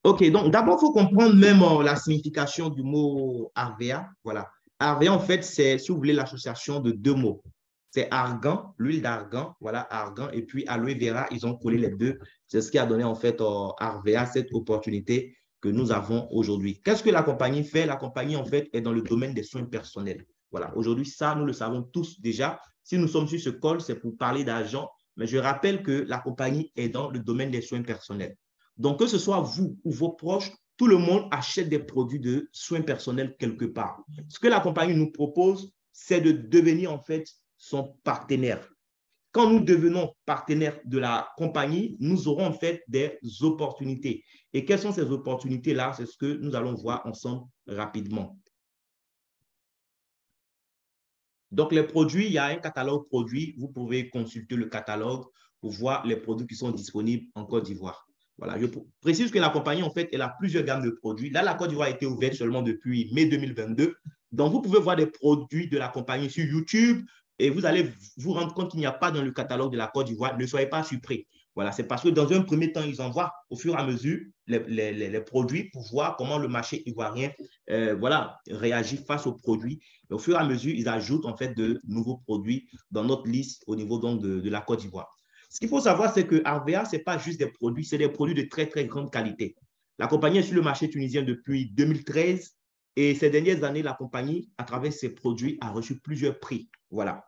OK, donc d'abord, il faut comprendre même la signification du mot Arvéa. Voilà. Arvéa, en fait, c'est, si vous voulez, l'association de deux mots. C'est argan, l'huile d'argan, voilà, argan, et puis aloe vera, ils ont collé les deux. C'est ce qui a donné, en fait, Arvéa, cette opportunité que nous avons aujourd'hui. Qu'est-ce que la compagnie fait? La compagnie, en fait, est dans le domaine des soins personnels. Voilà, aujourd'hui, ça, nous le savons tous déjà. Si nous sommes sur ce call, c'est pour parler d'argent, mais je rappelle que la compagnie est dans le domaine des soins personnels. Donc, que ce soit vous ou vos proches, tout le monde achète des produits de soins personnels quelque part. Ce que la compagnie nous propose, c'est de devenir en fait son partenaire. Quand nous devenons partenaires de la compagnie, nous aurons en fait des opportunités. Et quelles sont ces opportunités-là? C'est ce que nous allons voir ensemble rapidement. Donc, les produits, il y a un catalogue produits. Vous pouvez consulter le catalogue pour voir les produits qui sont disponibles en Côte d'Ivoire. Voilà, je précise que la compagnie, en fait, elle a plusieurs gammes de produits. Là, la Côte d'Ivoire a été ouverte seulement depuis mai 2022. Donc, vous pouvez voir des produits de la compagnie sur YouTube et vous allez vous rendre compte qu'il n'y a pas dans le catalogue de la Côte d'Ivoire. Ne soyez pas surpris. Voilà, c'est parce que dans un premier temps, ils envoient au fur et à mesure les produits pour voir comment le marché ivoirien voilà, réagit face aux produits. Et au fur et à mesure, ils ajoutent en fait de nouveaux produits dans notre liste au niveau donc de la Côte d'Ivoire. Ce qu'il faut savoir, c'est que Arvea, ce n'est pas juste des produits, c'est des produits de très, très grande qualité. La compagnie est sur le marché tunisien depuis 2013 et ces dernières années, la compagnie, à travers ses produits, a reçu plusieurs prix. Voilà.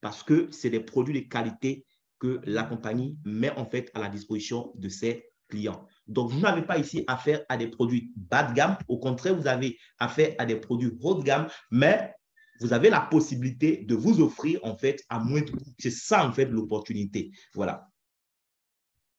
Parce que c'est des produits de qualité que la compagnie met en fait à la disposition de ses clients. Donc, vous n'avez pas ici affaire à des produits bas de gamme. Au contraire, vous avez affaire à des produits haut de gamme, mais vous avez la possibilité de vous offrir en fait à moindre coût. C'est ça en fait l'opportunité. Voilà.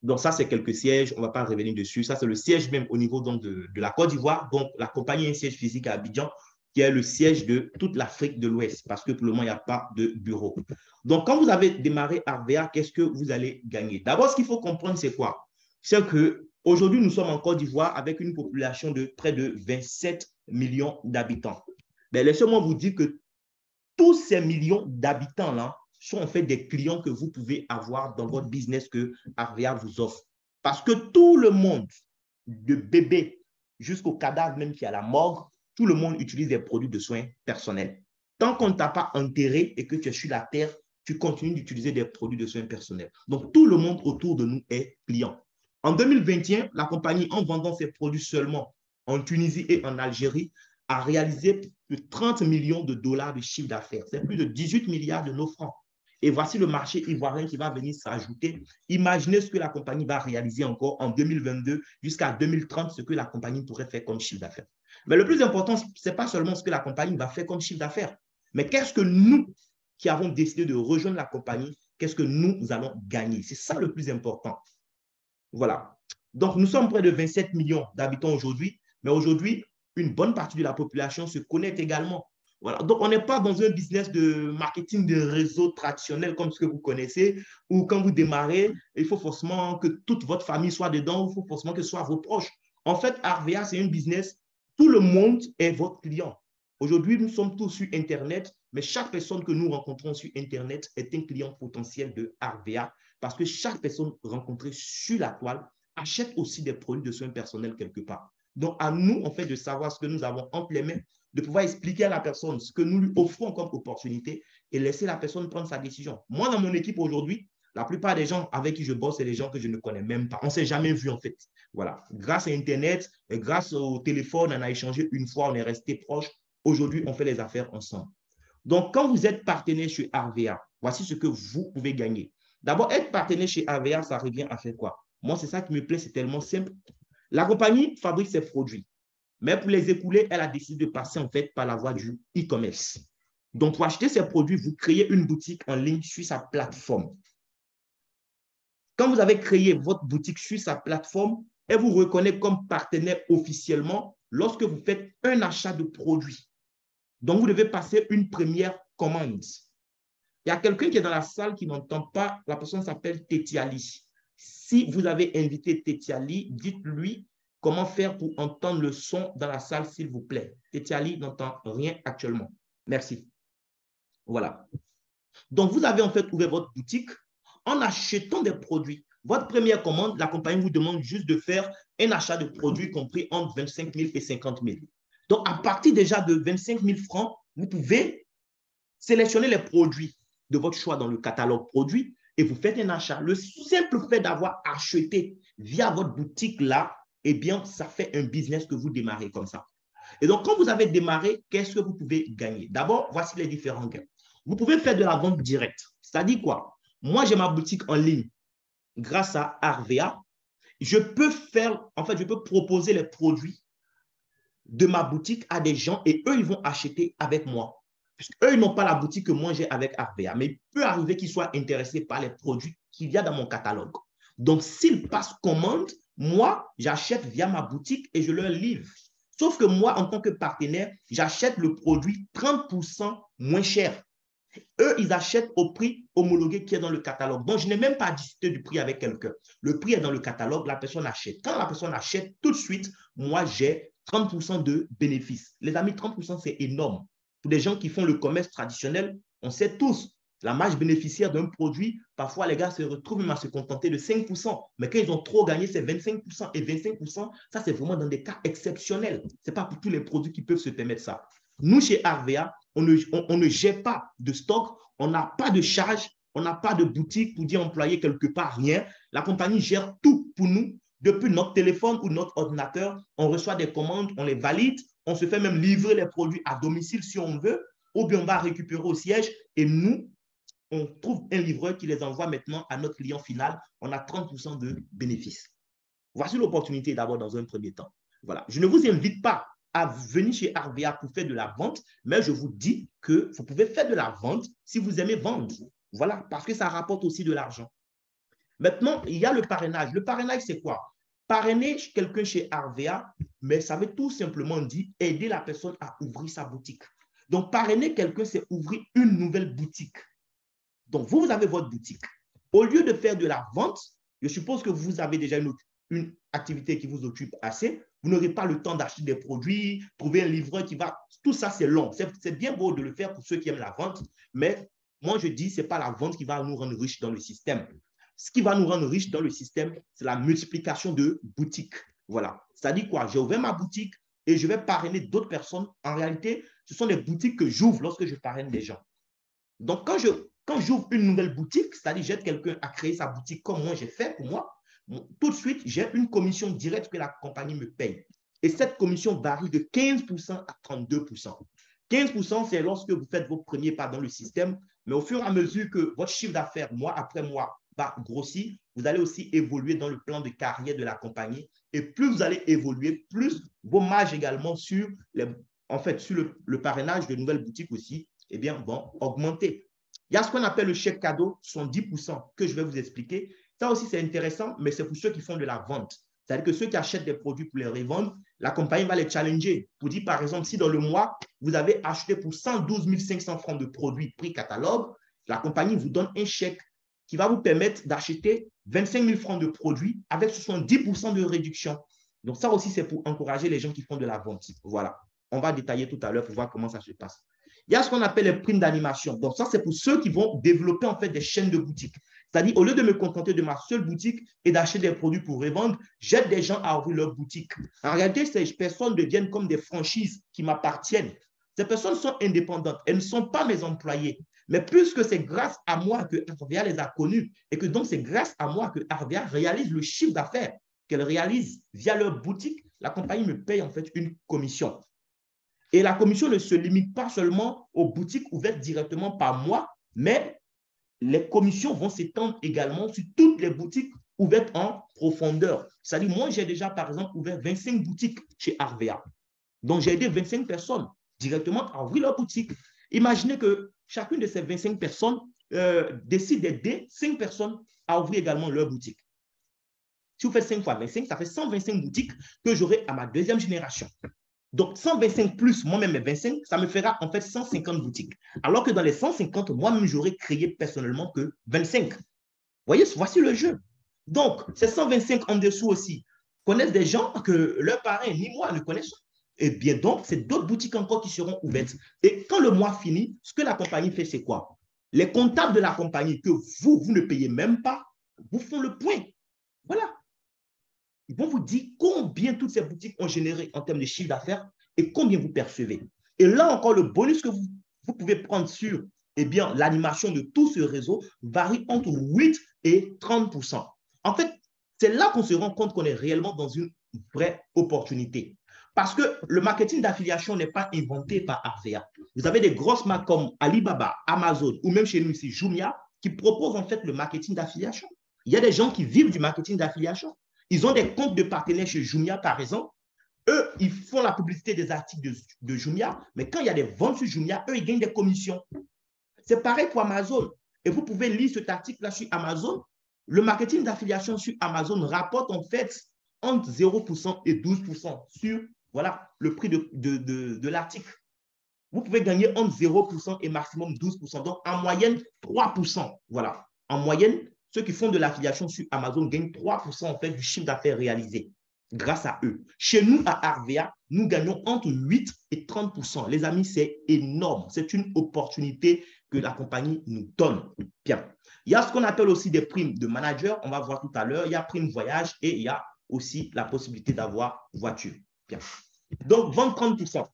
Donc, ça, c'est quelques sièges. On ne va pas revenir dessus. Ça, c'est le siège même au niveau donc, de la Côte d'Ivoire. Donc, la compagnie a un siège physique à Abidjan, qui est le siège de toute l'Afrique de l'Ouest, parce que pour le moment, il n'y a pas de bureau. Donc, quand vous avez démarré Arvea, qu'est-ce que vous allez gagner? D'abord, ce qu'il faut comprendre, c'est quoi? C'est qu'aujourd'hui, nous sommes en Côte d'Ivoire avec une population de près de 27 millions d'habitants. Mais laissez-moi vous dire que tous ces millions d'habitants-là sont en fait des clients que vous pouvez avoir dans votre business que Arvea vous offre. Parce que tout le monde, de bébé jusqu'au cadavre même qui est à la morgue, tout le monde utilise des produits de soins personnels. Tant qu'on ne t'a pas enterré et que tu es sur la terre, tu continues d'utiliser des produits de soins personnels. Donc, tout le monde autour de nous est client. En 2021, la compagnie, en vendant ses produits seulement en Tunisie et en Algérie, a réalisé plus de 30 millions de dollars de chiffre d'affaires. C'est plus de 18 milliards de nos francs. Et voici le marché ivoirien qui va venir s'ajouter. Imaginez ce que la compagnie va réaliser encore en 2022 jusqu'à 2030, ce que la compagnie pourrait faire comme chiffre d'affaires. Mais le plus important, ce n'est pas seulement ce que la compagnie va faire comme chiffre d'affaires, mais qu'est-ce que nous qui avons décidé de rejoindre la compagnie, qu'est-ce que nous allons gagner? C'est ça le plus important. Voilà. Donc, nous sommes près de 27 millions d'habitants aujourd'hui, mais aujourd'hui, une bonne partie de la population se connecte également. Voilà. Donc, on n'est pas dans un business de marketing de réseau traditionnel comme ce que vous connaissez, où quand vous démarrez, il faut forcément que toute votre famille soit dedans, il faut forcément que ce soit vos proches. En fait, Arvea, c'est un business, tout le monde est votre client. Aujourd'hui, nous sommes tous sur Internet, mais chaque personne que nous rencontrons sur Internet est un client potentiel de Arvea parce que chaque personne rencontrée sur la toile achète aussi des produits de soins personnels quelque part. Donc, à nous, en fait, de savoir ce que nous avons entre les mains, de pouvoir expliquer à la personne ce que nous lui offrons comme opportunité et laisser la personne prendre sa décision. Moi, dans mon équipe aujourd'hui, la plupart des gens avec qui je bosse, c'est des gens que je ne connais même pas. On ne s'est jamais vu, en fait. Voilà. Grâce à Internet, et grâce au téléphone, on a échangé une fois, on est resté proches. Aujourd'hui, on fait les affaires ensemble. Donc, quand vous êtes partenaire chez Arvea, voici ce que vous pouvez gagner. D'abord, être partenaire chez Arvea, ça revient à faire quoi? Moi, c'est ça qui me plaît, c'est tellement simple. La compagnie fabrique ses produits, mais pour les écouler, elle a décidé de passer en fait par la voie du e-commerce. Donc, pour acheter ses produits, vous créez une boutique en ligne sur sa plateforme. Quand vous avez créé votre boutique sur sa plateforme, elle vous reconnaît comme partenaire officiellement lorsque vous faites un achat de produits. Donc, vous devez passer une première commande. Il y a quelqu'un qui est dans la salle qui n'entend pas. La personne s'appelle Tetiali. Si vous avez invité Tetiali, dites-lui comment faire pour entendre le son dans la salle, s'il vous plaît. Tetiali n'entend rien actuellement. Merci. Voilà. Donc, vous avez en fait ouvert votre boutique en achetant des produits. Votre première commande, la compagnie vous demande juste de faire un achat de produits compris entre 25 000 et 50 000. Donc, à partir déjà de 25 000 francs, vous pouvez sélectionner les produits de votre choix dans le catalogue produit et vous faites un achat. Le simple fait d'avoir acheté via votre boutique là, eh bien, ça fait un business que vous démarrez comme ça. Et donc, quand vous avez démarré, qu'est-ce que vous pouvez gagner? D'abord, voici les différents gains. Vous pouvez faire de la vente directe. C'est-à-dire quoi? Moi, j'ai ma boutique en ligne grâce à Arvea. Je peux faire, en fait, je peux proposer les produits de ma boutique à des gens et eux, ils vont acheter avec moi. Puisqu'eux, ils n'ont pas la boutique que moi j'ai avec Arvea, mais il peut arriver qu'ils soient intéressés par les produits qu'il y a dans mon catalogue. Donc, s'ils passent commande, moi, j'achète via ma boutique et je leur livre. Sauf que moi, en tant que partenaire, j'achète le produit 30% moins cher. Eux, ils achètent au prix homologué qui est dans le catalogue. Donc, je n'ai même pas à discuter du prix avec quelqu'un. Le prix est dans le catalogue, la personne achète. Quand la personne achète, tout de suite, moi, j'ai 30% de bénéfices. Les amis, 30%, c'est énorme. Pour des gens qui font le commerce traditionnel, on sait tous, la marge bénéficiaire d'un produit, parfois, les gars se retrouvent même à se contenter de 5%. Mais quand ils ont trop gagné, c'est 25%. Et 25%, ça, c'est vraiment dans des cas exceptionnels. Ce n'est pas pour tous les produits qui peuvent se permettre ça. Nous, chez Arvea, on ne gère pas de stock, on n'a pas de charge, on n'a pas de boutique pour dire employé quelque part, rien. La compagnie gère tout pour nous. Depuis notre téléphone ou notre ordinateur, on reçoit des commandes, on les valide, on se fait même livrer les produits à domicile si on veut, ou bien on va récupérer au siège et nous, on trouve un livreur qui les envoie maintenant à notre client final. On a 30% de bénéfices. Voici l'opportunité d'abord dans un premier temps. Voilà. Je ne vous invite pas à venir chez Arvea pour faire de la vente, mais je vous dis que vous pouvez faire de la vente si vous aimez vendre. Voilà, parce que ça rapporte aussi de l'argent. Maintenant, il y a le parrainage. Le parrainage, c'est quoi? Parrainer quelqu'un chez Arvea, mais ça veut tout simplement dire aider la personne à ouvrir sa boutique. Donc, parrainer quelqu'un, c'est ouvrir une nouvelle boutique. Donc, vous avez votre boutique. Au lieu de faire de la vente, je suppose que vous avez déjà une activité qui vous occupe assez. Vous n'aurez pas le temps d'acheter des produits, trouver un livreur qui va… Tout ça, c'est long. C'est bien beau de le faire pour ceux qui aiment la vente, mais moi, je dis, ce n'est pas la vente qui va nous rendre riches dans le système. Ce qui va nous rendre riches dans le système, c'est la multiplication de boutiques. Voilà. C'est-à-dire quoi? J'ai ouvert ma boutique et je vais parrainer d'autres personnes. En réalité, ce sont des boutiques que j'ouvre lorsque je parraine des gens. Donc, quand j'ouvre une nouvelle boutique, c'est-à-dire j'aide quelqu'un à créer sa boutique comme moi j'ai fait pour moi, tout de suite, j'ai une commission directe que la compagnie me paye. Et cette commission varie de 15% à 32%. 15%, c'est lorsque vous faites vos premiers pas dans le système, mais au fur et à mesure que votre chiffre d'affaires, mois après mois, va grossir, vous allez aussi évoluer dans le plan de carrière de la compagnie. Et plus vous allez évoluer, plus vos marges également sur le parrainage de nouvelles boutiques aussi, eh bien, vont augmenter. Il y a ce qu'on appelle le chèque cadeau, 70% que je vais vous expliquer. Ça aussi, c'est intéressant, mais c'est pour ceux qui font de la vente. C'est-à-dire que ceux qui achètent des produits pour les revendre, la compagnie va les challenger. Pour dire, par exemple, si dans le mois, vous avez acheté pour 112 500 francs de produits prix catalogue, la compagnie vous donne un chèque qui va vous permettre d'acheter 25 000 francs de produits avec 70% de réduction. Donc, ça aussi, c'est pour encourager les gens qui font de la vente. Voilà. On va détailler tout à l'heure pour voir comment ça se passe. Il y a ce qu'on appelle les primes d'animation. Donc, ça, c'est pour ceux qui vont développer en fait des chaînes de boutiques. C'est-à-dire, au lieu de me contenter de ma seule boutique et d'acheter des produits pour revendre, j'aide des gens à ouvrir leur boutique. En réalité, ces personnes deviennent comme des franchises qui m'appartiennent. Ces personnes sont indépendantes. Elles ne sont pas mes employés. Mais puisque c'est grâce à moi que Arvea les a connus et que donc c'est grâce à moi que Arvea réalise le chiffre d'affaires qu'elle réalise via leur boutique, la compagnie me paye en fait une commission. Et la commission ne se limite pas seulement aux boutiques ouvertes directement par moi, mais les commissions vont s'étendre également sur toutes les boutiques ouvertes en profondeur. C'est-à-dire, moi, j'ai déjà, par exemple, ouvert 25 boutiques chez Arvea. Donc, j'ai aidé 25 personnes directement à ouvrir leur boutique. Imaginez que chacune de ces 25 personnes décide d'aider 5 personnes à ouvrir également leur boutique. Si vous faites 5 fois 25, ça fait 125 boutiques que j'aurai à ma deuxième génération. Donc, 125 plus moi-même mes 25, ça me fera en fait 150 boutiques. Alors que dans les 150, moi-même, j'aurais créé personnellement que 25. Vous voyez, voici le jeu. Donc, ces 125 en dessous aussi connaissent des gens que leurs parents ni moi ne connaissent. Et bien donc, c'est d'autres boutiques encore qui seront ouvertes. Et quand le mois finit, ce que la compagnie fait, c'est quoi? Les comptables de la compagnie que vous ne payez même pas, vous font le point. Voilà. Ils vont vous dire combien toutes ces boutiques ont généré en termes de chiffre d'affaires et combien vous percevez. Et là encore, le bonus que vous pouvez prendre sur l'animation de tout ce réseau varie entre 8 et 30%. En fait, c'est là qu'on se rend compte qu'on est réellement dans une vraie opportunité. Parce que le marketing d'affiliation n'est pas inventé par Arvea. Vous avez des grosses marques comme Alibaba, Amazon ou même chez nous ici, Jumia, qui proposent en fait le marketing d'affiliation. Il y a des gens qui vivent du marketing d'affiliation. Ils ont des comptes de partenaires chez Jumia, par exemple. Eux, ils font la publicité des articles de Jumia, mais quand il y a des ventes sur Jumia, eux, ils gagnent des commissions. C'est pareil pour Amazon. Et vous pouvez lire cet article-là sur Amazon. Le marketing d'affiliation sur Amazon rapporte en fait entre 0% et 12% sur le prix de l'article. Vous pouvez gagner entre 0% et maximum 12%. Donc, en moyenne, 3%. Voilà. En moyenne, ceux qui font de l'affiliation sur Amazon gagnent 3% en fait du chiffre d'affaires réalisé grâce à eux. Chez nous, à Arvea, nous gagnons entre 8 et 30%. Les amis, c'est énorme. C'est une opportunité que la compagnie nous donne. Bien. Il y a ce qu'on appelle aussi des primes de manager. On va voir tout à l'heure. Il y a prime voyage et il y a aussi la possibilité d'avoir voiture. Bien. Donc, vendre 30%.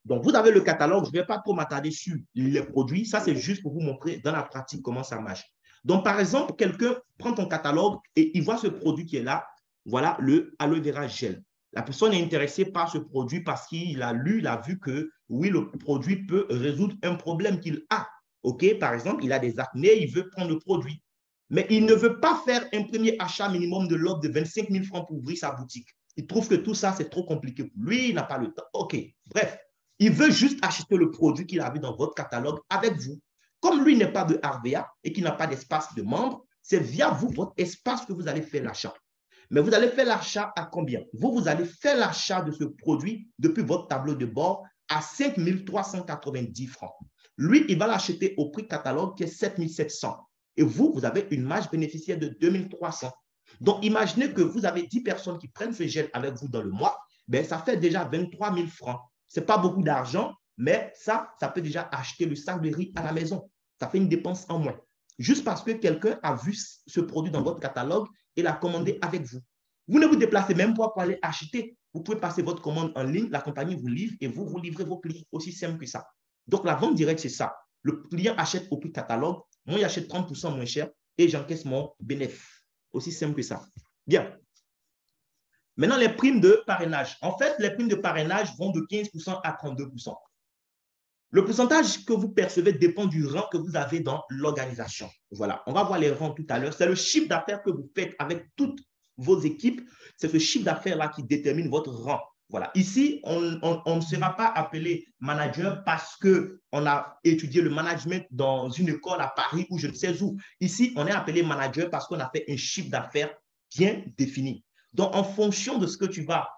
Donc, vous avez le catalogue. Je ne vais pas trop m'attarder sur les produits. Ça, c'est juste pour vous montrer dans la pratique comment ça marche. Donc, par exemple, quelqu'un prend ton catalogue et il voit ce produit qui est là. Voilà le aloe vera gel. La personne est intéressée par ce produit parce qu'il a lu, il a vu que oui, le produit peut résoudre un problème qu'il a. OK, par exemple, il a des acnés, il veut prendre le produit. Mais il ne veut pas faire un premier achat minimum de l'ordre de 25 000 francs pour ouvrir sa boutique. Il trouve que tout ça, c'est trop compliqué pour lui, il n'a pas le temps. OK, bref. Il veut juste acheter le produit qu'il a vu dans votre catalogue avec vous. Comme lui n'est pas de Arvea et qu'il n'a pas d'espace de membre, c'est via vous, votre espace, que vous allez faire l'achat. Mais vous allez faire l'achat à combien? Vous allez faire l'achat de ce produit depuis votre tableau de bord à 5 390 francs. Lui, il va l'acheter au prix catalogue qui est 7 700. Et vous avez une marge bénéficiaire de 2 300. Donc, imaginez que vous avez 10 personnes qui prennent ce gel avec vous dans le mois. Ben, ça fait déjà 23 000 francs. Ce n'est pas beaucoup d'argent, mais ça peut déjà acheter le sac de riz à la maison. Ça fait une dépense en moins. Juste parce que quelqu'un a vu ce produit dans votre catalogue et l'a commandé avec vous. Vous ne vous déplacez même pas pour aller acheter. Vous pouvez passer votre commande en ligne, la compagnie vous livre et vous livrez vos clients. Aussi simple que ça. Donc, la vente directe, c'est ça. Le client achète au prix catalogue, moi, il achète 30% moins cher et j'encaisse mon bénéfice. Aussi simple que ça. Bien. Maintenant, les primes de parrainage. En fait, les primes de parrainage vont de 15% à 32%. Le pourcentage que vous percevez dépend du rang que vous avez dans l'organisation. Voilà, on va voir les rangs tout à l'heure. C'est le chiffre d'affaires que vous faites avec toutes vos équipes. C'est ce chiffre d'affaires-là qui détermine votre rang. Voilà. Ici, on ne sera pas appelé manager parce qu'on a étudié le management dans une école à Paris ou je ne sais où. Ici, on est appelé manager parce qu'on a fait un chiffre d'affaires bien défini. Donc, en fonction de ce que tu vas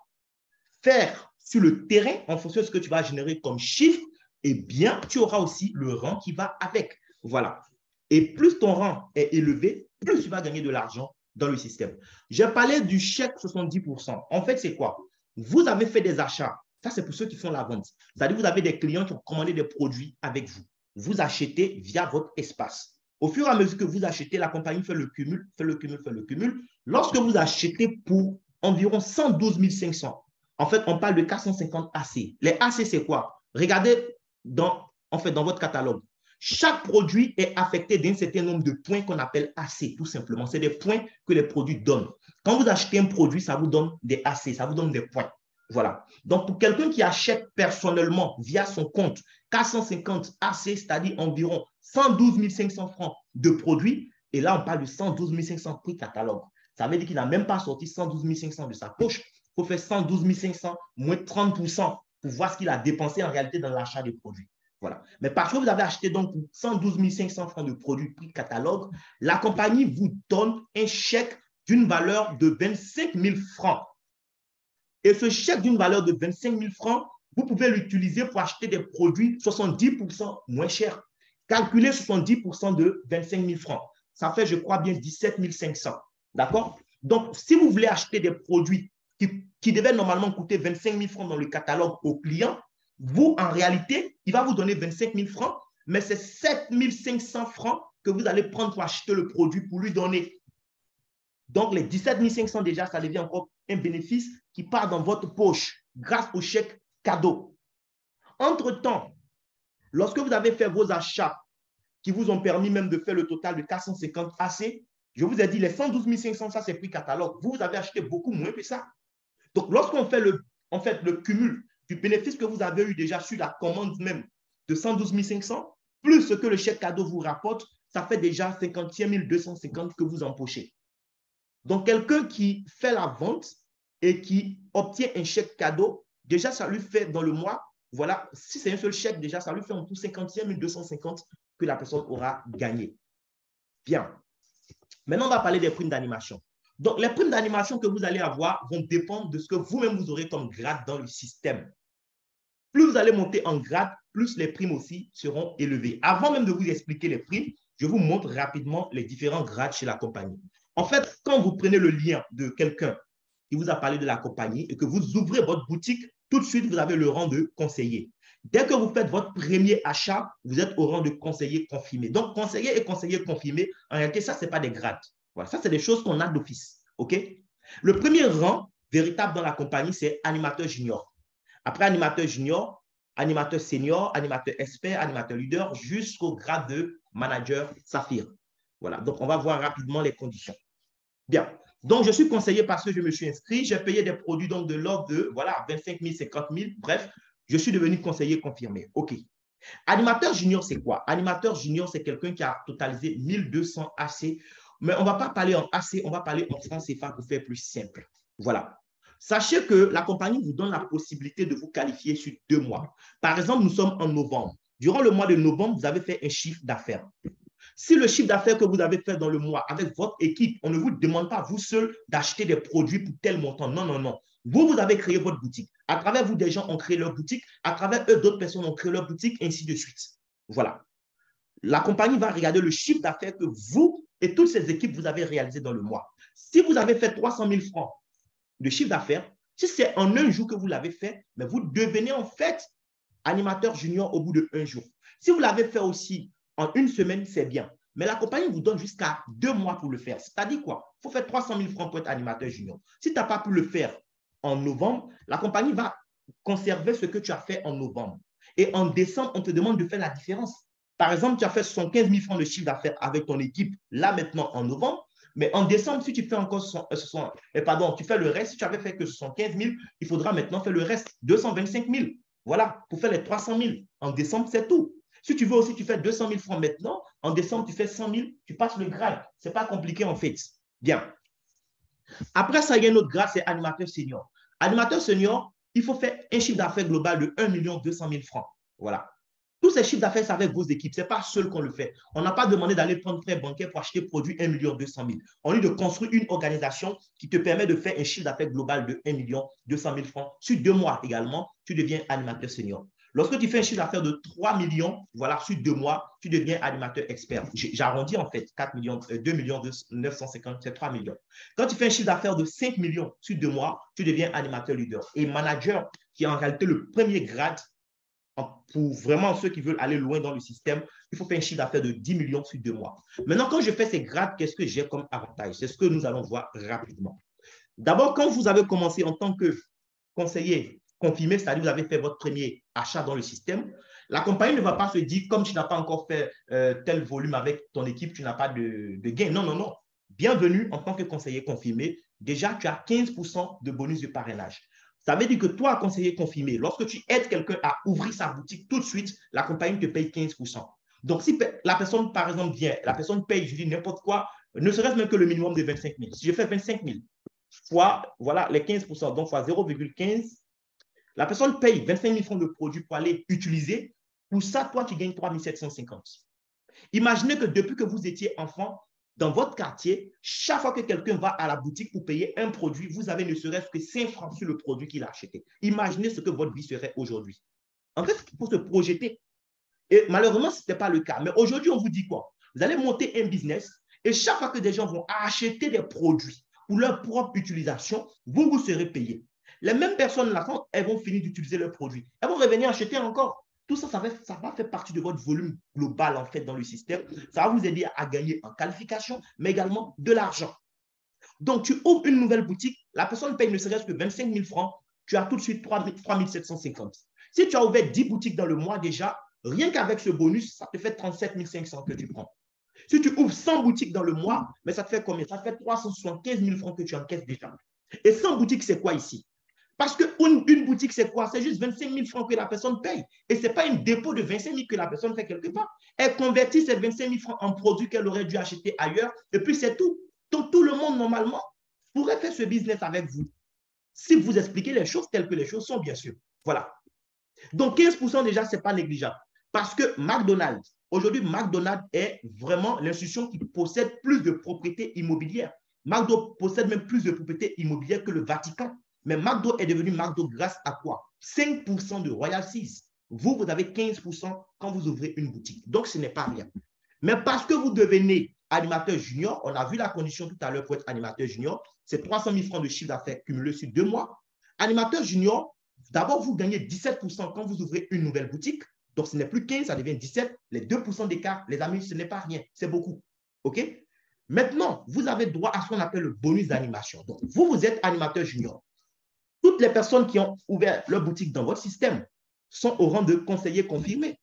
faire sur le terrain, en fonction de ce que tu vas générer comme chiffre, eh bien, tu auras aussi le rang qui va avec. Voilà. Et plus ton rang est élevé, plus tu vas gagner de l'argent dans le système. J'ai parlé du chèque 70%. En fait, c'est quoi? Vous avez fait des achats. Ça, c'est pour ceux qui font la vente. C'est-à-dire que vous avez des clients qui ont commandé des produits avec vous. Vous achetez via votre espace. Au fur et à mesure que vous achetez, la compagnie fait le cumul, fait le cumul, fait le cumul. Lorsque vous achetez pour environ 112 500, en fait, on parle de 450 AC. Les AC, c'est quoi? Regardez dans votre catalogue. Chaque produit est affecté d'un certain nombre de points qu'on appelle AC, tout simplement. C'est des points que les produits donnent. Quand vous achetez un produit, ça vous donne des AC, ça vous donne des points. Voilà. Donc, pour quelqu'un qui achète personnellement via son compte 450 AC, c'est-à-dire environ 112 500 francs de produits, et là, on parle de 112 500 prix catalogue. Ça veut dire qu'il n'a même pas sorti 112 500 de sa poche. Il faut faire 112 500 moins 30% pour voir ce qu'il a dépensé en réalité dans l'achat des produits. Voilà. Mais parce que vous avez acheté donc 112 500 francs de produits prix catalogue, la compagnie vous donne un chèque d'une valeur de 25 000 francs. Et ce chèque d'une valeur de 25 000 francs, vous pouvez l'utiliser pour acheter des produits 70% moins chers. Calculez 70% de 25 000 francs. Ça fait, je crois bien, 17 500. D'accord? Donc, si vous voulez acheter des produits qui devaient normalement coûter 25 000 francs dans le catalogue au client, vous, en réalité, il va vous donner 25 000 francs, mais c'est 7 500 francs que vous allez prendre pour acheter le produit pour lui donner. Donc, les 17 500 déjà, ça devient encore un bénéfice qui part dans votre poche grâce au chèque cadeau. Entre-temps, lorsque vous avez fait vos achats qui vous ont permis même de faire le total de 450 AC, je vous ai dit, les 112 500, ça c'est prix catalogue. Vous avez acheté beaucoup moins que ça. Donc, lorsqu'on fait le cumul du bénéfice que vous avez eu déjà sur la commande même de 112 500, plus ce que le chèque cadeau vous rapporte, ça fait déjà 51 250 que vous empochez. Donc, quelqu'un qui fait la vente et qui obtient un chèque cadeau, déjà, ça lui fait dans le mois, voilà, si c'est un seul chèque, déjà, ça lui fait en tout 51 250 que la personne aura gagné. Bien. Maintenant, on va parler des primes d'animation. Donc, les primes d'animation que vous allez avoir vont dépendre de ce que vous-même vous aurez comme grade dans le système. Plus vous allez monter en grade, plus les primes aussi seront élevées. Avant même de vous expliquer les primes, je vous montre rapidement les différents grades chez la compagnie. En fait, quand vous prenez le lien de quelqu'un qui vous a parlé de la compagnie et que vous ouvrez votre boutique, tout de suite, vous avez le rang de conseiller. Dès que vous faites votre premier achat, vous êtes au rang de conseiller confirmé. Donc, conseiller et conseiller confirmé, en réalité, ça, ce n'est pas des grades. Voilà, ça, c'est des choses qu'on a d'office. OK? Le premier rang véritable dans la compagnie, c'est animateur junior. Après animateur junior, animateur senior, animateur expert, animateur leader, jusqu'au grade de manager saphir. Voilà, donc on va voir rapidement les conditions. Bien, donc je suis conseiller parce que je me suis inscrit, j'ai payé des produits donc de l'ordre de voilà, 25 000, 50 000, bref, je suis devenu conseiller confirmé. OK. Animateur junior, c'est quoi? Animateur junior, c'est quelqu'un qui a totalisé 1200 AC, mais on ne va pas parler en AC, on va parler en francs CFA pour faire plus simple. Voilà. Sachez que la compagnie vous donne la possibilité de vous qualifier sur 2 mois. Par exemple, nous sommes en novembre. Durant le mois de novembre, vous avez fait un chiffre d'affaires. Si le chiffre d'affaires que vous avez fait dans le mois avec votre équipe, on ne vous demande pas, vous seul, d'acheter des produits pour tel montant. Non, non, non. Vous avez créé votre boutique. À travers vous, des gens ont créé leur boutique. À travers eux, d'autres personnes ont créé leur boutique, ainsi de suite. Voilà. La compagnie va regarder le chiffre d'affaires que vous et toutes ces équipes, vous avez réalisé dans le mois. Si vous avez fait 300 000 francs de chiffre d'affaires, si c'est en un jour que vous l'avez fait, mais vous devenez en fait animateur junior au bout de 1 jour. Si vous l'avez fait aussi en 1 semaine, c'est bien. Mais la compagnie vous donne jusqu'à 2 mois pour le faire. C'est-à-dire quoi? Il faut faire 300 000 francs pour être animateur junior. Si tu n'as pas pu le faire en novembre, la compagnie va conserver ce que tu as fait en novembre. Et en décembre, on te demande de faire la différence. Par exemple, tu as fait 75 000 francs de chiffre d'affaires avec ton équipe, là maintenant en novembre. Mais en décembre, si tu fais encore tu fais le reste, si tu avais fait que 75 000, il faudra maintenant faire le reste, 225 000. Voilà, pour faire les 300 000. En décembre, c'est tout. Si tu veux aussi, tu fais 200 000 francs maintenant. En décembre, tu fais 100 000, tu passes le grade. Ce n'est pas compliqué en fait. Bien. Après ça, il y a un autre grade, c'est animateur senior. Animateur senior, il faut faire un chiffre d'affaires global de 1 200 000 francs. Voilà. Tous ces chiffres d'affaires, c'est avec vos équipes. Ce n'est pas seul qu'on le fait. On n'a pas demandé d'aller prendre prêt bancaire pour acheter produit 1 200 000. On dit de construire une organisation qui te permet de faire un chiffre d'affaires global de 1 200 000 francs. Sur 2 mois également, tu deviens animateur senior. Lorsque tu fais un chiffre d'affaires de 3 millions, voilà, sur 2 mois, tu deviens animateur expert. J'arrondis en fait 4 millions, 2 950, c'est 3 millions. Quand tu fais un chiffre d'affaires de 5 millions sur 2 mois, tu deviens animateur leader. Et manager, qui est en réalité le premier grade pour vraiment ceux qui veulent aller loin dans le système, il faut faire un chiffre d'affaires de 10 millions sur 2 mois. Maintenant, quand je fais ces grades, qu'est-ce que j'ai comme avantage? C'est ce que nous allons voir rapidement. D'abord, quand vous avez commencé en tant que conseiller confirmé, c'est-à-dire vous avez fait votre premier achat dans le système, la compagnie ne va pas se dire, comme tu n'as pas encore fait tel volume avec ton équipe, tu n'as pas de gain. Non, non, non. Bienvenue en tant que conseiller confirmé. Déjà, tu as 15% de bonus de parrainage. Ça veut dire que toi, conseiller confirmé, lorsque tu aides quelqu'un à ouvrir sa boutique, tout de suite, la compagnie te paye 15%. Donc, si la personne, par exemple, vient, la personne paye, je dis n'importe quoi, ne serait-ce même que le minimum de 25 000. Si je fais 25 000 fois, voilà, les 15%, donc fois 0,15, la personne paye 25 000 francs de produits pour aller utiliser. Pour ça, toi, tu gagnes 3 750. Imaginez que depuis que vous étiez enfant, dans votre quartier, chaque fois que quelqu'un va à la boutique pour payer un produit, vous avez ne serait-ce que 5 francs sur le produit qu'il a acheté. Imaginez ce que votre vie serait aujourd'hui. En fait, il faut se projeter. Et malheureusement, ce n'était pas le cas. Mais aujourd'hui, on vous dit quoi? Vous allez monter un business et chaque fois que des gens vont acheter des produits pour leur propre utilisation, vous serez payé. Les mêmes personnes, là, quand elles vont finir d'utiliser leurs produits, elles vont revenir acheter encore. Tout ça, ça va faire partie de votre volume global, en fait, dans le système. Ça va vous aider à gagner en qualification, mais également de l'argent. Donc, tu ouvres une nouvelle boutique, la personne paye ne serait-ce que 25 000 francs, tu as tout de suite 3 750. Si tu as ouvert 10 boutiques dans le mois déjà, rien qu'avec ce bonus, ça te fait 37 500 que tu prends. Si tu ouvres 100 boutiques dans le mois, mais ça te fait combien? Ça te fait 375 000 francs que tu encaisses déjà. Et 100 boutiques, c'est quoi ici? Parce qu'une boutique, c'est quoi? C'est juste 25 000 francs que la personne paye. Et ce n'est pas un dépôt de 25 000 que la personne fait quelque part. Elle convertit ces 25 000 francs en produits qu'elle aurait dû acheter ailleurs. Et puis, c'est tout. Donc, tout le monde, normalement, pourrait faire ce business avec vous. Si vous expliquez les choses telles que les choses sont, bien sûr. Voilà. Donc, 15% déjà, ce n'est pas négligeable. Parce que McDonald's, aujourd'hui, McDonald's est vraiment l'institution qui possède plus de propriétés immobilières. McDo possède même plus de propriétés immobilières que le Vatican. Mais McDo est devenu McDo grâce à quoi? 5% de royalties. Vous, vous avez 15% quand vous ouvrez une boutique. Donc, ce n'est pas rien. Mais parce que vous devenez animateur junior, on a vu la condition tout à l'heure pour être animateur junior, c'est 300 000 francs de chiffre d'affaires cumulé sur 2 mois. Animateur junior, d'abord, vous gagnez 17% quand vous ouvrez une nouvelle boutique. Donc, ce n'est plus 15, ça devient 17. Les 2% d'écart, les amis, ce n'est pas rien. C'est beaucoup. OK? Maintenant, vous avez droit à ce qu'on appelle le bonus d'animation. Donc, vous êtes animateur junior. Toutes les personnes qui ont ouvert leur boutique dans votre système sont au rang de conseillers confirmés.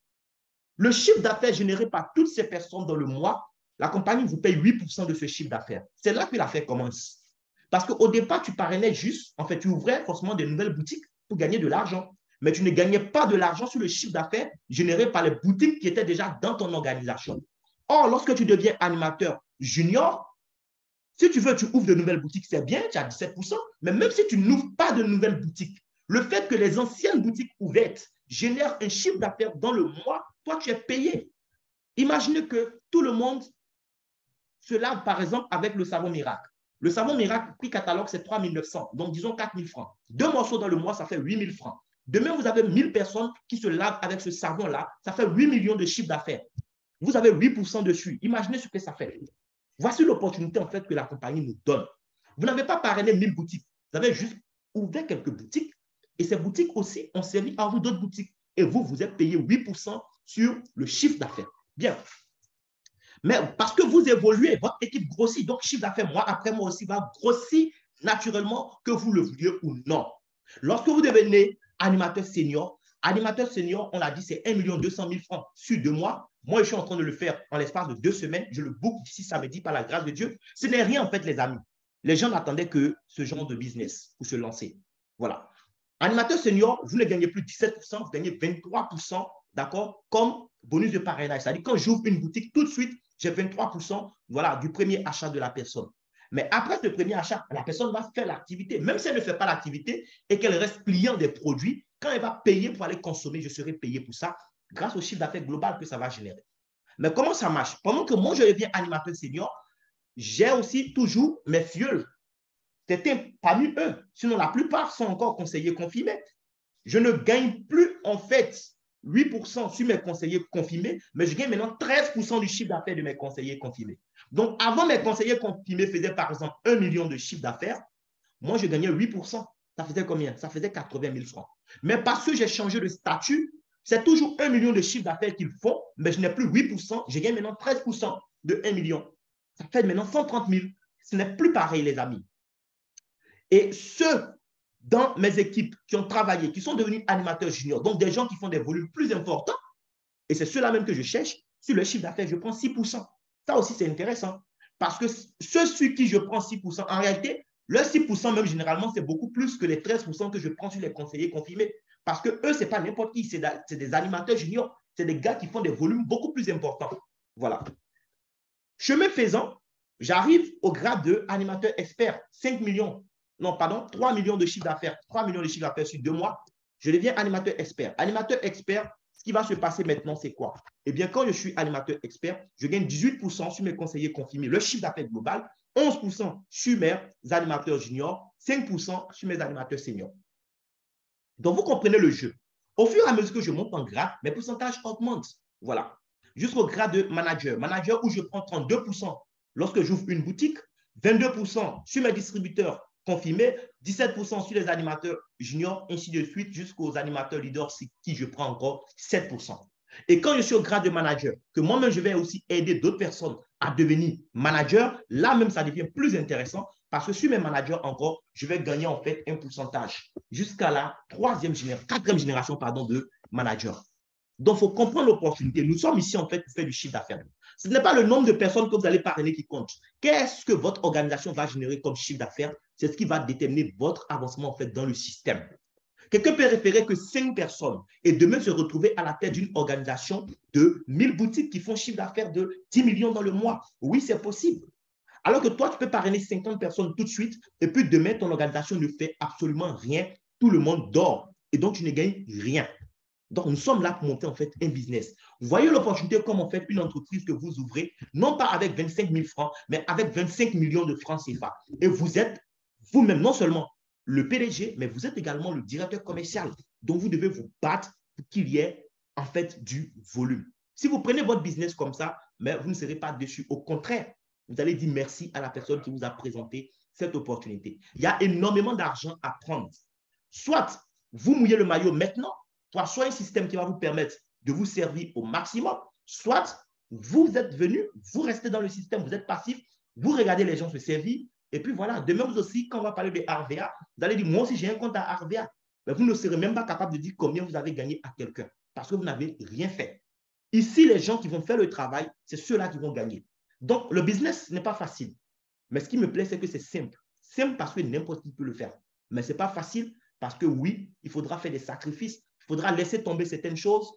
Le chiffre d'affaires généré par toutes ces personnes dans le mois, la compagnie vous paye 8% de ce chiffre d'affaires. C'est là que l'affaire commence. Parce qu'au départ, tu parrainais juste, en fait, tu ouvrais forcément des nouvelles boutiques pour gagner de l'argent. Mais tu ne gagnais pas de l'argent sur le chiffre d'affaires généré par les boutiques qui étaient déjà dans ton organisation. Or, lorsque tu deviens animateur junior, si tu veux, tu ouvres de nouvelles boutiques, c'est bien, tu as 17%, mais même si tu n'ouvres pas de nouvelles boutiques, le fait que les anciennes boutiques ouvertes génèrent un chiffre d'affaires dans le mois, toi, tu es payé. Imaginez que tout le monde se lave, par exemple, avec le savon miracle. Le savon miracle, prix catalogue, c'est 3 900, donc disons 4 000 francs. 2 morceaux dans le mois, ça fait 8 000 francs. Demain, vous avez 1000 personnes qui se lavent avec ce savon-là, ça fait 8 millions de chiffre d'affaires. Vous avez 8% dessus. Imaginez ce que ça fait. Voici l'opportunité, en fait, que la compagnie nous donne. Vous n'avez pas parrainé 1000 boutiques. Vous avez juste ouvert quelques boutiques. Et ces boutiques aussi ont servi à vous d'autres boutiques. Et vous, vous êtes payé 8% sur le chiffre d'affaires. Bien. Mais parce que vous évoluez, votre équipe grossit. Donc, chiffre d'affaires, mois après mois aussi, va grossir naturellement, que vous le vouliez ou non. Lorsque vous devenez animateur senior, on l'a dit, c'est 1 200 000 francs sur 2 mois. Moi, je suis en train de le faire en l'espace de 2 semaines. Je le book d'ici samedi par la grâce de Dieu. Ce n'est rien, en fait, les amis. Les gens n'attendaient que ce genre de business pour se lancer. Voilà. Animateur senior, vous ne gagnez plus 17%, vous gagnez 23%, d'accord, comme bonus de parrainage. C'est-à-dire, quand j'ouvre une boutique, tout de suite, j'ai 23%, voilà, du premier achat de la personne. Mais après ce premier achat, la personne va faire l'activité. Même si elle ne fait pas l'activité et qu'elle reste client des produits, quand elle va payer pour aller consommer, je serai payé pour ça, grâce au chiffre d'affaires global que ça va générer. Mais comment ça marche? Pendant que moi, je deviens animateur senior, j'ai aussi toujours mes filleuls. C'était parmi eux. Sinon, la plupart sont encore conseillers confirmés. Je ne gagne plus, en fait, 8% sur mes conseillers confirmés, mais je gagne maintenant 13% du chiffre d'affaires de mes conseillers confirmés. Donc, avant, mes conseillers confirmés faisaient, par exemple, 1 million de chiffre d'affaires. Moi, je gagnais 8%. Ça faisait combien? Ça faisait 80 000 francs. Mais parce que j'ai changé de statut, c'est toujours 1 million de chiffre d'affaires qu'ils font, mais je n'ai plus 8%, je gagne maintenant 13% de 1 million. Ça fait maintenant 130 000. Ce n'est plus pareil, les amis. Et ceux dans mes équipes qui ont travaillé, qui sont devenus animateurs juniors, donc des gens qui font des volumes plus importants, et c'est ceux-là même que je cherche, sur le chiffre d'affaires, je prends 6%. Ça aussi, c'est intéressant. Parce que ceux sur qui je prends 6%, en réalité, le 6% même généralement, c'est beaucoup plus que les 13% que je prends sur les conseillers confirmés. Parce que eux, ce n'est pas n'importe qui, c'est des animateurs juniors. C'est des gars qui font des volumes beaucoup plus importants. Voilà. Chemin faisant, j'arrive au grade de animateur expert, 5 millions. Non, pardon, 3 millions de chiffre d'affaires. 3 millions de chiffre d'affaires sur 2 mois. Je deviens animateur expert. Animateur expert, ce qui va se passer maintenant, c'est quoi? Eh bien, quand je suis animateur expert, je gagne 18% sur mes conseillers confirmés, le chiffre d'affaires global, 11% sur mes animateurs juniors, 5% sur mes animateurs seniors. Donc, vous comprenez le jeu. Au fur et à mesure que je monte en grade, mes pourcentages augmentent. Voilà. Jusqu'au grade de manager. Manager où je prends 32% lorsque j'ouvre une boutique, 22% sur mes distributeurs confirmés, 17% sur les animateurs juniors, ainsi de suite, jusqu'aux animateurs leaders, qui je prends encore 7%. Et quand je suis au grade de manager, que moi-même je vais aussi aider d'autres personnes à devenir manager, là même, ça devient plus intéressant parce que sur mes managers encore, je vais gagner en fait un pourcentage jusqu'à la quatrième génération pardon, de managers. Donc, il faut comprendre l'opportunité. Nous sommes ici, en fait, pour faire du chiffre d'affaires. Ce n'est pas le nombre de personnes que vous allez parrainer qui compte. Qu'est-ce que votre organisation va générer comme chiffre d'affaires? C'est ce qui va déterminer votre avancement, en fait, dans le système. Quelqu'un peut référer que 5 personnes et demain se retrouver à la tête d'une organisation de 1000 boutiques qui font chiffre d'affaires de 10 millions dans le mois. Oui, c'est possible. Alors que toi, tu peux parrainer 50 personnes tout de suite et puis demain, ton organisation ne fait absolument rien. Tout le monde dort et donc tu ne gagnes rien. Donc, nous sommes là pour monter en fait un business. Vous voyez l'opportunité comme en fait une entreprise que vous ouvrez, non pas avec 25 000 francs, mais avec 25 millions de francs CFA. Et vous êtes vous-même non seulement le PDG, mais vous êtes également le directeur commercial. Donc, vous devez vous battre pour qu'il y ait en fait du volume. Si vous prenez votre business comme ça, mais vous ne serez pas déçu. Au contraire, vous allez dire merci à la personne qui vous a présenté cette opportunité. Il y a énormément d'argent à prendre. Soit vous mouillez le maillot maintenant, soit un système qui va vous permettre de vous servir au maximum, soit vous êtes venu, vous restez dans le système, vous êtes passif, vous regardez les gens se servir, et puis voilà, de même aussi, quand on va parler de RVA, vous allez dire, moi aussi j'ai un compte à RVA, mais vous ne serez même pas capable de dire combien vous avez gagné à quelqu'un, parce que vous n'avez rien fait. Ici, les gens qui vont faire le travail, c'est ceux-là qui vont gagner. Donc, le business n'est pas facile, mais ce qui me plaît, c'est que c'est simple. Simple parce que n'importe qui peut le faire, mais ce n'est pas facile parce que oui, il faudra faire des sacrifices, il faudra laisser tomber certaines choses.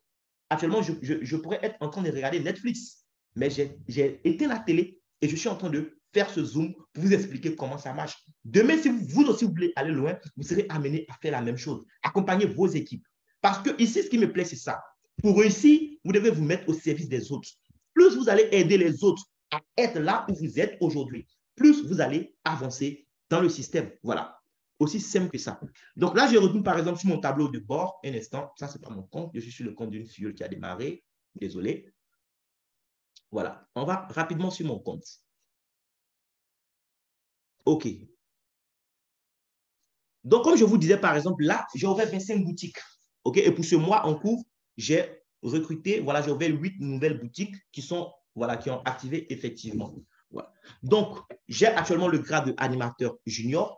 Actuellement, je pourrais être en train de regarder Netflix, mais j'ai éteint la télé et je suis en train de faire ce Zoom pour vous expliquer comment ça marche. Demain, si vous aussi vous voulez aller loin, vous serez amené à faire la même chose. Accompagner vos équipes. Parce que ici, ce qui me plaît, c'est ça. Pour réussir, vous devez vous mettre au service des autres. Plus vous allez aider les autres à être là où vous êtes aujourd'hui, plus vous allez avancer dans le système. Voilà. Aussi simple que ça. Donc là, je retourne par exemple sur mon tableau de bord. Un instant, ça, ce n'est pas mon compte. Je suis sur le compte d'une filleule qui a démarré. Désolé. Voilà. On va rapidement sur mon compte. OK. Donc, comme je vous disais, par exemple, là, j'ai ouvert 25 boutiques. OK. Et pour ce mois en cours, j'ai recruté, voilà, j'ai ouvert 8 nouvelles boutiques qui sont, voilà, qui ont activé effectivement. Voilà. Donc, j'ai actuellement le grade d'animateur junior.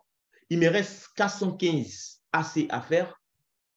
Il me reste 415 AC à faire.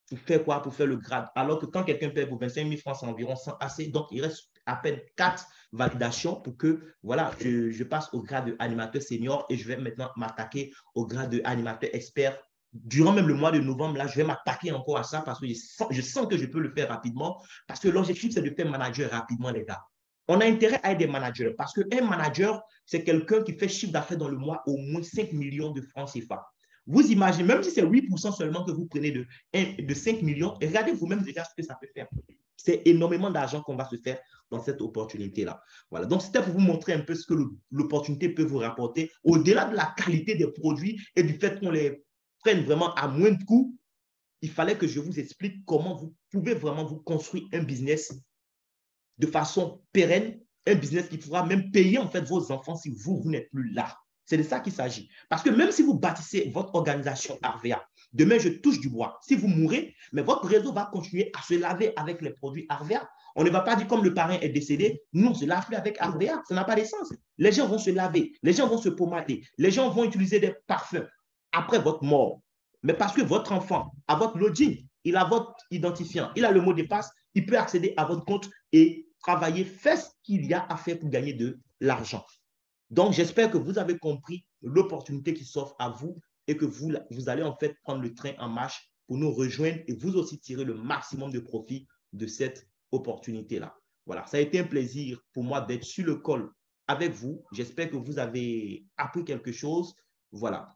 Pour faire quoi? Pour faire le grade. Alors que quand quelqu'un paie pour 25 000 francs, c'est environ 100 AC. Donc, il reste à peine 4 validations pour que voilà, je passe au grade d'animateur senior et je vais maintenant m'attaquer au grade d'animateur expert. Durant même le mois de novembre, là, je vais m'attaquer encore à ça parce que je sens que je peux le faire rapidement. Parce que l'objectif, c'est de faire manager rapidement, les gars. On a intérêt à être des managers parce qu'un manager, c'est quelqu'un qui fait chiffre d'affaires dans le mois au moins 5 millions de francs CFA. Vous imaginez, même si c'est 8% seulement que vous prenez de 5 millions, regardez vous-même déjà ce que ça peut faire. C'est énormément d'argent qu'on va se faire dans cette opportunité-là. Voilà. Donc, c'était pour vous montrer un peu ce que l'opportunité peut vous rapporter. Au-delà de la qualité des produits et du fait qu'on les prenne vraiment à moins de coûts, il fallait que je vous explique comment vous pouvez vraiment vous construire un business de façon pérenne, un business qui pourra même payer en fait vos enfants si vous n'êtes plus là. C'est de ça qu'il s'agit. Parce que même si vous bâtissez votre organisation RVA, demain je touche du bois, si vous mourrez, mais votre réseau va continuer à se laver avec les produits RVA. On ne va pas dire comme le parrain est décédé, nous on se lave plus avec RVA, ça n'a pas de sens. Les gens vont se laver, les gens vont se pommader, les gens vont utiliser des parfums après votre mort. Mais parce que votre enfant a votre login, il a votre identifiant, il a le mot de passe, il peut accéder à votre compte et travailler, faire ce qu'il y a à faire pour gagner de l'argent. Donc, j'espère que vous avez compris l'opportunité qui s'offre à vous et que vous allez en fait prendre le train en marche pour nous rejoindre et vous aussi tirer le maximum de profit de cette opportunité-là. Voilà, ça a été un plaisir pour moi d'être sur le call avec vous. J'espère que vous avez appris quelque chose. Voilà.